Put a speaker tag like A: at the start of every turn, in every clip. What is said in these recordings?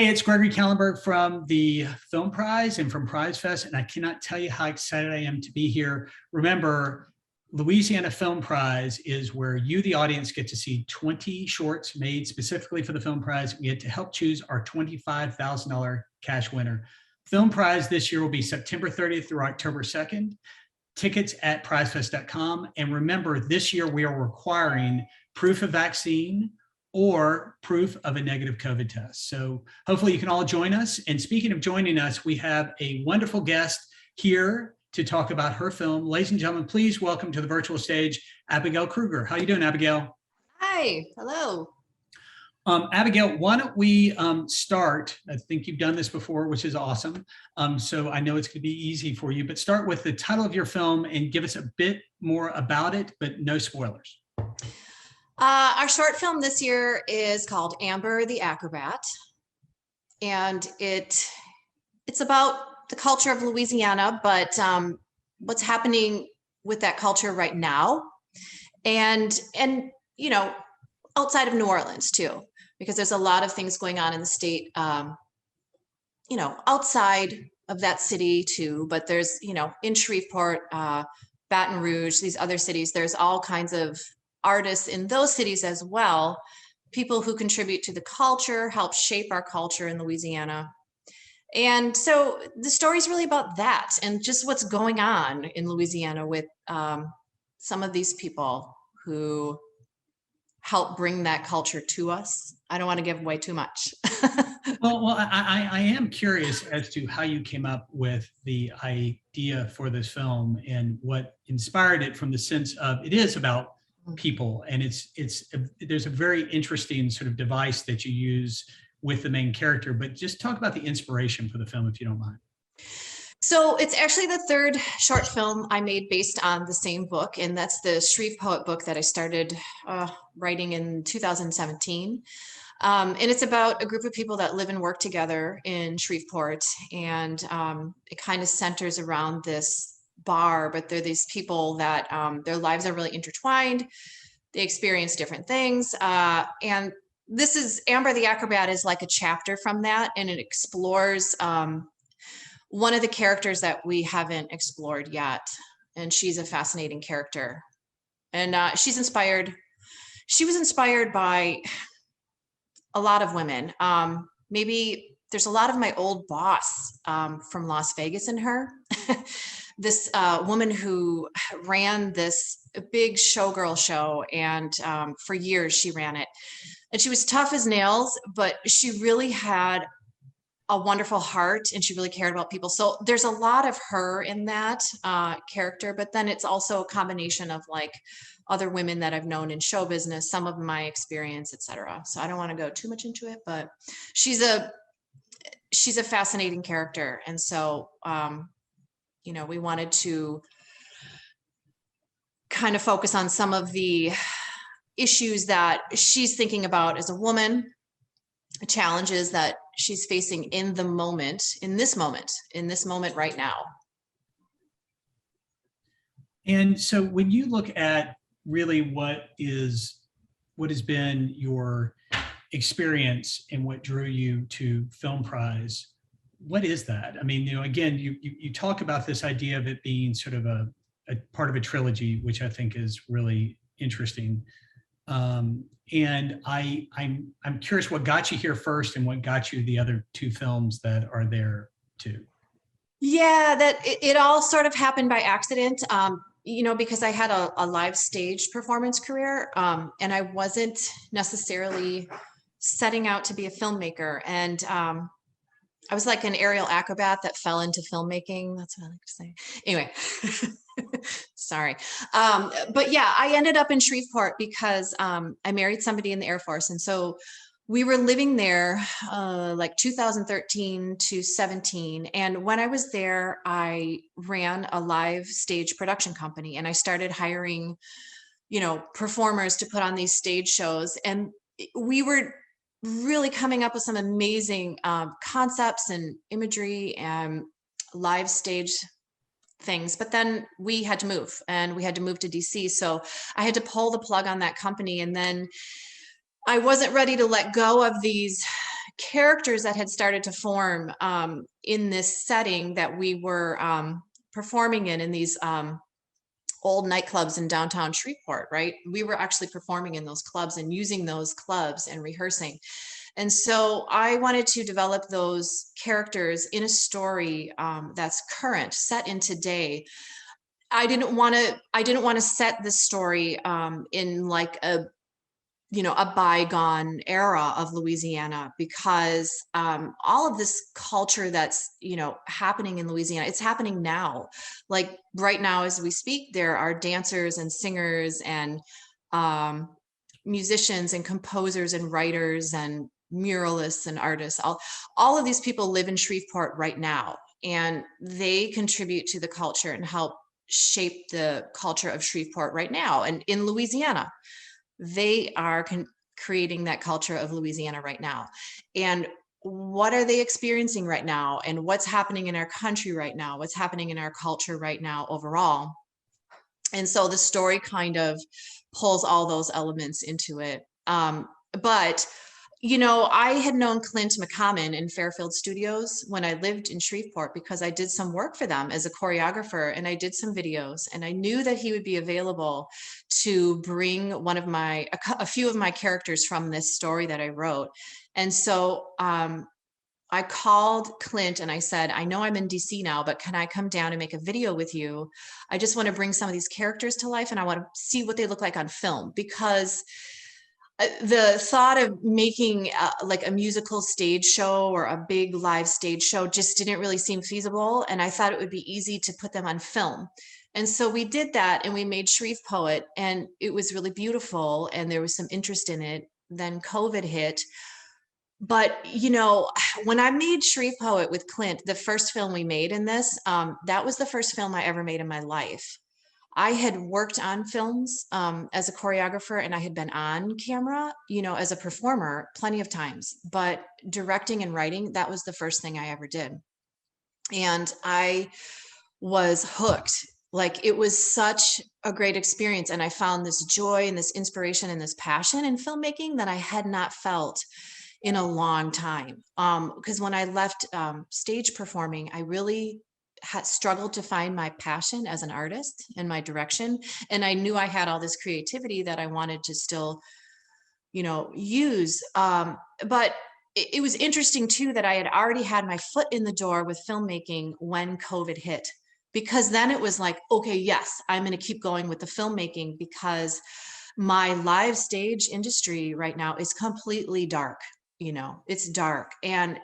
A: Hey, it's Gregory Kallenberg from the Film Prize and from Prize Fest, and I cannot tell you how excited I am to be here. Remember, Louisiana Film Prize is where you, the audience, get to see 20 shorts made specifically for the Film Prize. We get to help choose our $25,000 cash winner. Film Prize this year will be September 30th through October 2nd. Tickets at prizefest.com. And remember, this year we are requiring proof of vaccine or proof of a negative COVID test. So hopefully you can all join us. And speaking of joining us, we have a wonderful guest here to talk about her film. Ladies and gentlemen, please welcome to the virtual stage, Abigail Kruger. How are you doing, Abigail?
B: Hi, hello.
A: Abigail, why don't we start? I think you've done this before, which is awesome. So I know it's going to be easy for you, but start with the title of your film and give us a bit more about it, but no spoilers.
B: Our short film this year is called Amber the Acrobat, and it's about the culture of Louisiana, but what's happening with that culture right now, and you know, outside of New Orleans too, because there's a lot of things going on in the state, you know, outside of that city too. But there's, you know, in Shreveport, Baton Rouge, these other cities, there's all kinds of artists in those cities as well, people who contribute to the culture, help shape our culture in Louisiana. And so the story is really about that and just what's going on in Louisiana with some of these people who help bring that culture to us. I don't want to give away too much.
A: Well, I am curious as to how you came up with the idea for this film and what inspired it, from the sense of it is about people, and there's a very interesting sort of device that you use with the main character, but just talk about the inspiration for the film, if you don't mind.
B: So it's actually the third short film I made based on the same book, and that's the Shrevepoet book that I started writing in 2017. And it's about a group of people that live and work together in Shreveport, and it kind of centers around this bar, but they're these people that their lives are really intertwined. They experience different things. And this is Amber the Acrobat is like a chapter from that, and it explores one of the characters that we haven't explored yet. And she's a fascinating character. And she was inspired by a lot of women. Maybe there's a lot of my old boss from Las Vegas in her. This woman who ran this big showgirl show, and for years she ran it. And she was tough as nails, but she really had a wonderful heart, and she really cared about people. So there's a lot of her in that character, but then it's also a combination of like other women that I've known in show business, some of my experience, etc. So I don't want to go too much into it, but she's a fascinating character. And so, you know, we wanted to kind of focus on some of the issues that she's thinking about as a woman, challenges that she's facing in the moment, in this moment right now.
A: And so when you look at really what has been your experience and what drew you to Film Prize, what is that? I mean, you know, again, you talk about this idea of it being sort of a part of a trilogy, which I think is really interesting. And I'm curious what got you here first and what got you the other two films that are there too.
B: Yeah, that it all sort of happened by accident. You know, because I had a live stage performance career, and I wasn't necessarily setting out to be a filmmaker. And I was like an aerial acrobat that fell into filmmaking. That's what I like to say. Anyway, sorry. But yeah, I ended up in Shreveport because I married somebody in the Air Force. And so we were living there like 2013 to 17. And when I was there, I ran a live stage production company, and I started hiring, you know, performers to put on these stage shows. And we were really coming up with some amazing concepts and imagery and live stage things. But then we had to move, and we had to move to DC. So I had to pull the plug on that company. And then I wasn't ready to let go of these characters that had started to form in this setting that we were performing in these old nightclubs in downtown Shreveport, right? We were actually performing in those clubs and using those clubs and rehearsing. And so I wanted to develop those characters in a story that's current, set in today. I didn't want to set the story in like a bygone era of Louisiana, because all of this culture that's, happening in Louisiana, it's happening now. Like right now, as we speak, there are dancers and singers and musicians and composers and writers and muralists and artists. All of these people live in Shreveport right now, and they contribute to the culture and help shape the culture of Shreveport right now. And in Louisiana, they are creating that culture of Louisiana right now. And what are they experiencing right now? And what's happening in our country right now? What's happening in our culture right now overall? And so the story kind of pulls all those elements into it. But I had known Clint McCommon in Fairfield Studios when I lived in Shreveport, because I did some work for them as a choreographer, and I did some videos, and I knew that he would be available to bring a few of my characters from this story that I wrote. And so I called Clint and I said, I know I'm in DC now, but can I come down and make a video with you? I just want to bring some of these characters to life, and I want to see what they look like on film, because the thought of making like a musical stage show or a big live stage show just didn't really seem feasible. And I thought it would be easy to put them on film. And so we did that, and we made Shrevepoet, and it was really beautiful, and there was some interest in it. Then COVID hit. But, when I made Shrevepoet with Clint, the first film we made in this, that was the first film I ever made in my life. I had worked on films as a choreographer, and I had been on camera, as a performer plenty of times, but directing and writing, that was the first thing I ever did. And I was hooked. Like, it was such a great experience. And I found this joy and this inspiration and this passion in filmmaking that I had not felt in a long time. Because when I left stage performing, I really had struggled to find my passion as an artist and my direction. And I knew I had all this creativity that I wanted to still, use. But it was interesting too, that I had already had my foot in the door with filmmaking when COVID hit, because then it was like, okay, yes, I'm going to keep going with the filmmaking, because my live stage industry right now is completely dark. It's dark. And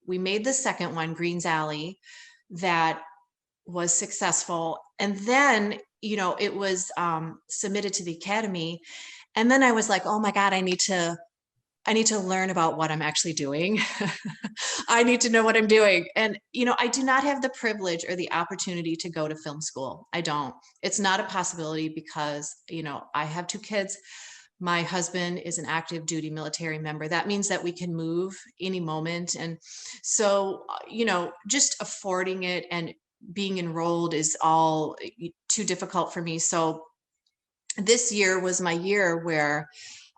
B: we made the second one, Green's Alley, that was successful. And then, it was submitted to the Academy. And then I was like, oh my God, I need to learn about what I'm actually doing. I need to know what I'm doing. And, I do not have the privilege or the opportunity to go to film school. I don't. It's not a possibility, because, I have 2 kids. My husband is an active duty military member. That means that we can move any moment. And so, just affording it and being enrolled is all too difficult for me. So this year was my year where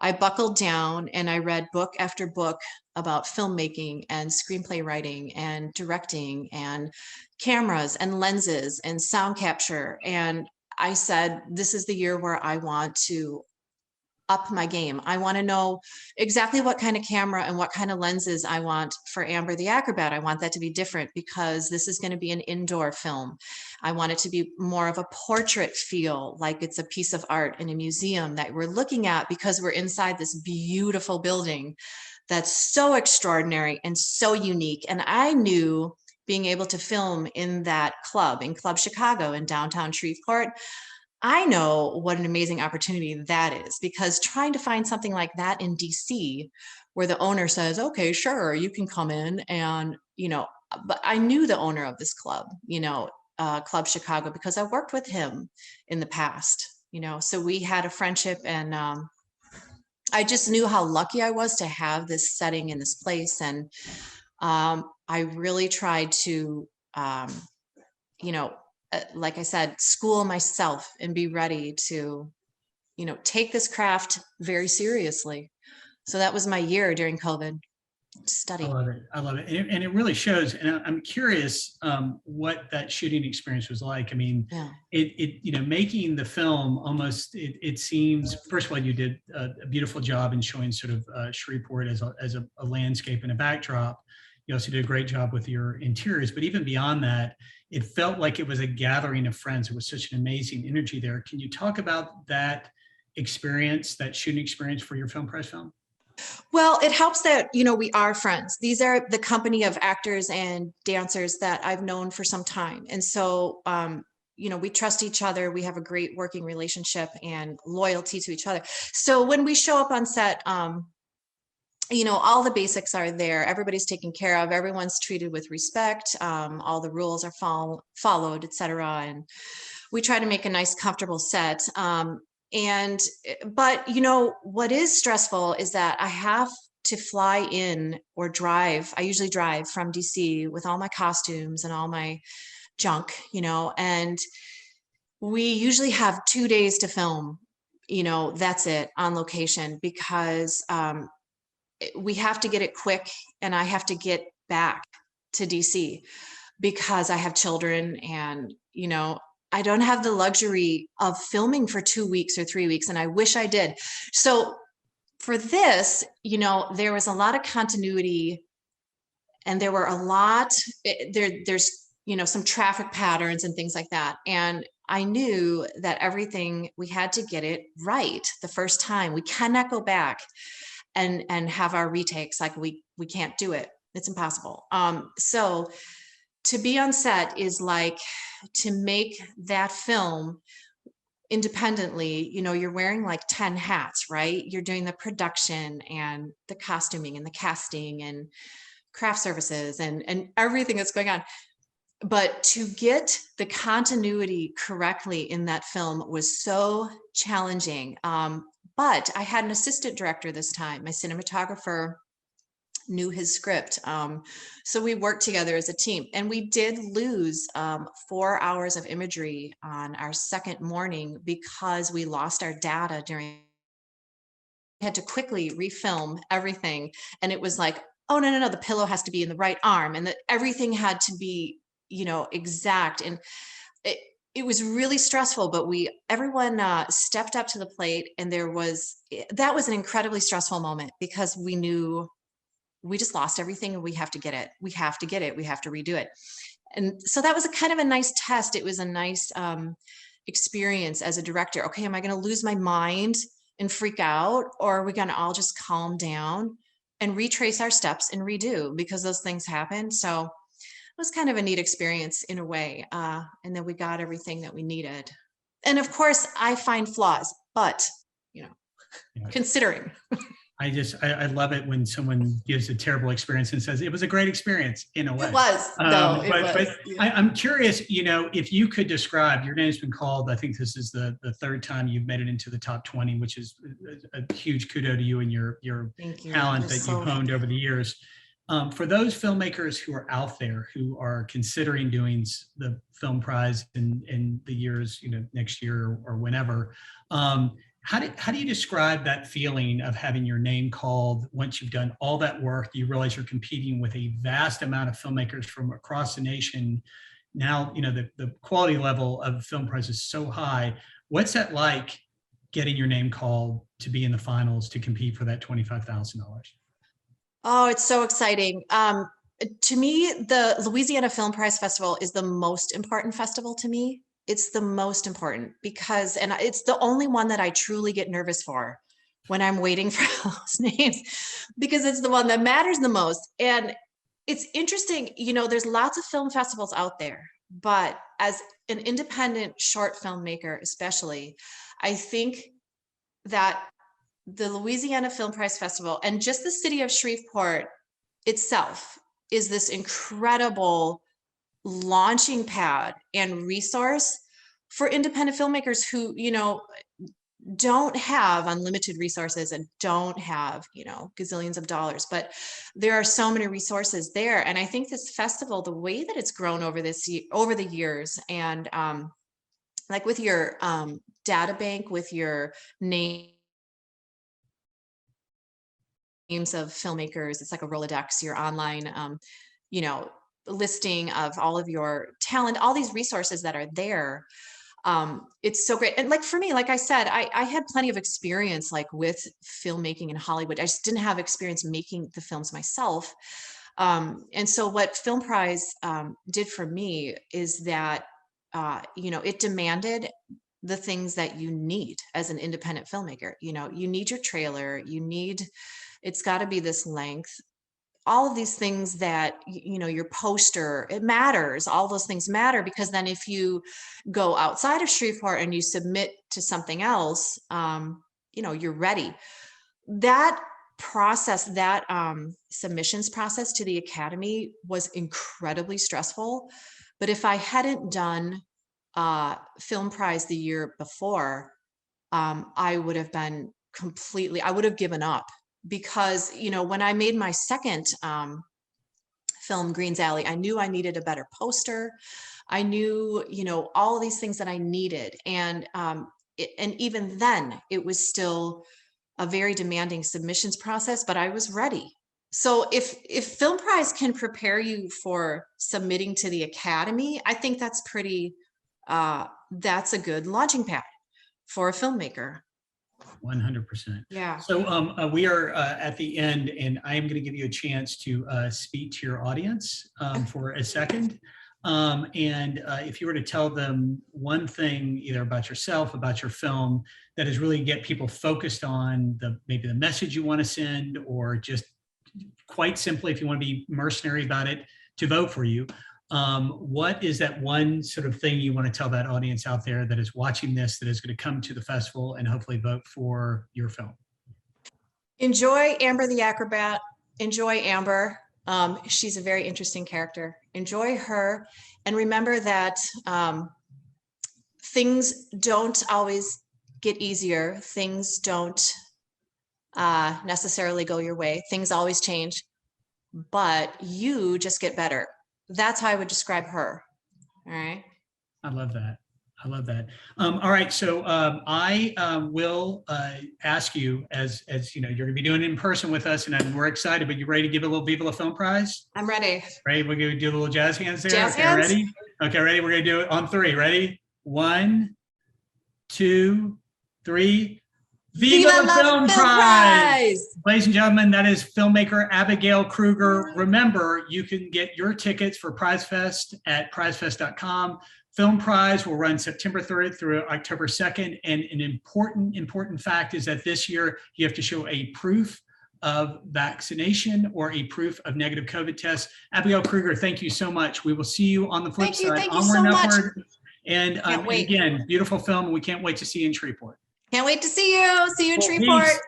B: I buckled down and I read book after book about filmmaking and screenplay writing and directing and cameras and lenses and sound capture. And I said, this is the year where I want to up my game. I want to know exactly what kind of camera and what kind of lenses I want for Amber the Acrobat. I want that to be different, because this is going to be an indoor film. I want it to be more of a portrait feel, like it's a piece of art in a museum that we're looking at, because we're inside this beautiful building that's so extraordinary and so unique. And I knew, being able to film in that club, in Club Chicago in downtown Shreveport, I know what an amazing opportunity that is, because trying to find something like that in DC, where the owner says, okay, sure, you can come in, and, but I knew the owner of this club, Club Chicago, because I worked with him in the past, so we had a friendship. And I just knew how lucky I was to have this setting in this place. And I really tried to, like I said, school myself and be ready to, take this craft very seriously. So that was my year during COVID.
A: I
B: study.
A: love it. I love it. And it really shows. And I'm curious what that shooting experience was like. I mean,
B: Yeah.
A: making the film almost, it seems, first of all, you did a beautiful job in showing sort of Shreveport as a landscape and a backdrop. You also did a great job with your interiors, but even beyond that, it felt like it was a gathering of friends. It was such an amazing energy there. Can you talk about that experience, that shooting experience for your Film Prize film?
B: Well, it helps that, we are friends. These are the company of actors and dancers that I've known for some time. And so, we trust each other. We have a great working relationship and loyalty to each other. So when we show up on set, all the basics are there. Everybody's taken care of. Everyone's treated with respect. All the rules are followed, et cetera. And we try to make a nice, comfortable set. But what is stressful is that I have to fly in or drive. I usually drive from DC with all my costumes and all my junk, and we usually have 2 days to film. That's it on location because we have to get it quick, and I have to get back to DC because I have children, and I don't have the luxury of filming for 2 weeks or 3 weeks, and I wish I did. So for this, there was a lot of continuity, and there were a lot there's some traffic patterns and things like that, and I knew that everything, we had to get it right the first time. We cannot go back and have our retakes. Like we can't do it. It's impossible. So to be on set is like to make that film independently. You're wearing like 10 hats, right? You're doing the production and the costuming and the casting and craft services and everything that's going on. But to get the continuity correctly in that film was so challenging. But I had an assistant director this time. My cinematographer knew his script. So we worked together as a team, and we did lose 4 hours of imagery on our second morning because we lost our data during. We had to quickly refilm everything, and it was like, oh no, the pillow has to be in the right arm, and that everything had to be exact, and it was really stressful, but everyone stepped up to the plate, and that was an incredibly stressful moment because we knew we just lost everything, and we have to get it. We have to get it. We have to redo it. And so that was a kind of a nice test. It was a nice experience as a director. Okay, am I going to lose my mind and freak out, or are we going to all just calm down and retrace our steps and redo, because those things happen. So it was kind of a neat experience in a way. And then we got everything that we needed. And of course, I find flaws, but,
A: Yeah.
B: considering.
A: I love it when someone gives a terrible experience and says it was a great experience in a way.
B: It was, though.
A: But
B: Yeah.
A: I'm curious, if you could describe, your name's been called, I think this is the third time you've made it into the top 20, which is a huge kudo to you and your
B: Thank you.
A: talent that you've honed over the years. For those filmmakers who are out there who are considering doing the Film Prize in the years, next year or whenever, how do you describe that feeling of having your name called once you've done all that work? You realize you're competing with a vast amount of filmmakers from across the nation. Now, the quality level of Film Prize is so high. What's that like, getting your name called to be in the finals to compete for that $25,000?
B: Oh, it's so exciting. To me, the Louisiana Film Prize Festival is the most important festival to me. It's the most important because, and it's the only one that I truly get nervous for when I'm waiting for those names, because it's the one that matters the most. And it's interesting, there's lots of film festivals out there, but as an independent short filmmaker, especially, I think that the Louisiana Film Prize Festival and just the city of Shreveport itself is this incredible launching pad and resource for independent filmmakers who, don't have unlimited resources and don't have, gazillions of dollars, but there are so many resources there. And I think this festival, the way that it's grown over the years, and like with your data bank, with your name names of filmmakers. It's like a Rolodex, your online, you know, listing of all of your talent, all these resources that are there. It's so great. And like for me, like I said, I had plenty of experience like with filmmaking in Hollywood. I just didn't have experience making the films myself. And so what Film Prize did for me is that, you know, it demanded the things that you need as an independent filmmaker. You know, you need your trailer, it's got to be this length, all of these things that, you know, your poster, it matters. All those things matter, because then if you go outside of Shreveport and you submit to something else, you know, you're ready. That process, that submissions process to the Academy was incredibly stressful. But if I hadn't done Film Prize the year before, I would have been I would have given up, because, you know, when I made my second film, Greens Alley, I knew I needed a better poster. I knew, you know, all of these things that I needed. And even then it was still a very demanding submissions process, but I was ready. So if Film Prize can prepare you for submitting to the Academy, I think that's that's a good launching pad for a filmmaker.
A: 100%.
B: Yeah.
A: So we are at the end, and I am going to give you a chance to speak to your audience for a second. And if you were to tell them one thing, either about yourself, about your film, that is really get people focused on maybe the message you want to send, or just quite simply, if you want to be mercenary about it, to vote for you. What is that one sort of thing you want to tell that audience out there that is watching this, that is going to come to the festival and hopefully vote for your film?
B: Enjoy Amber the Acrobat. Enjoy Amber. She's a very interesting character. Enjoy her. And remember that things don't always get easier. Things don't necessarily go your way. Things always change, but you just get better. That's how I would describe her. All right.
A: I love that. I love that. All right. So I will ask you, as you know, you're going to be doing it in person with us, and we're excited, but you ready to give a little Viva la Film Prize?
B: I'm ready.
A: Ready? We're going to do a little jazz hands there.
B: Jazz
A: okay,
B: hands?
A: Ready? Okay, ready? We're going to do it on 3. Ready? 1, 2, 3. Viva la Film Prize! Ladies and gentlemen, that is filmmaker Abigail Kruger. Remember, you can get your tickets for Prize Fest at prizefest.com. Film Prize will run September 3rd through October 2nd. And an important fact is that this year you have to show a proof of vaccination or a proof of negative COVID test. Abigail Kruger, thank you so much. We will see you on the flip side.
B: Thank you so much.
A: And again, beautiful film, and we can't wait to see you in Shreveport.
B: Can't wait to see you. See you in Shreveport.
A: Peace.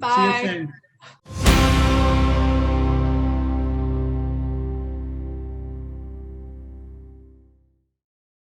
B: Bye.
A: See you soon.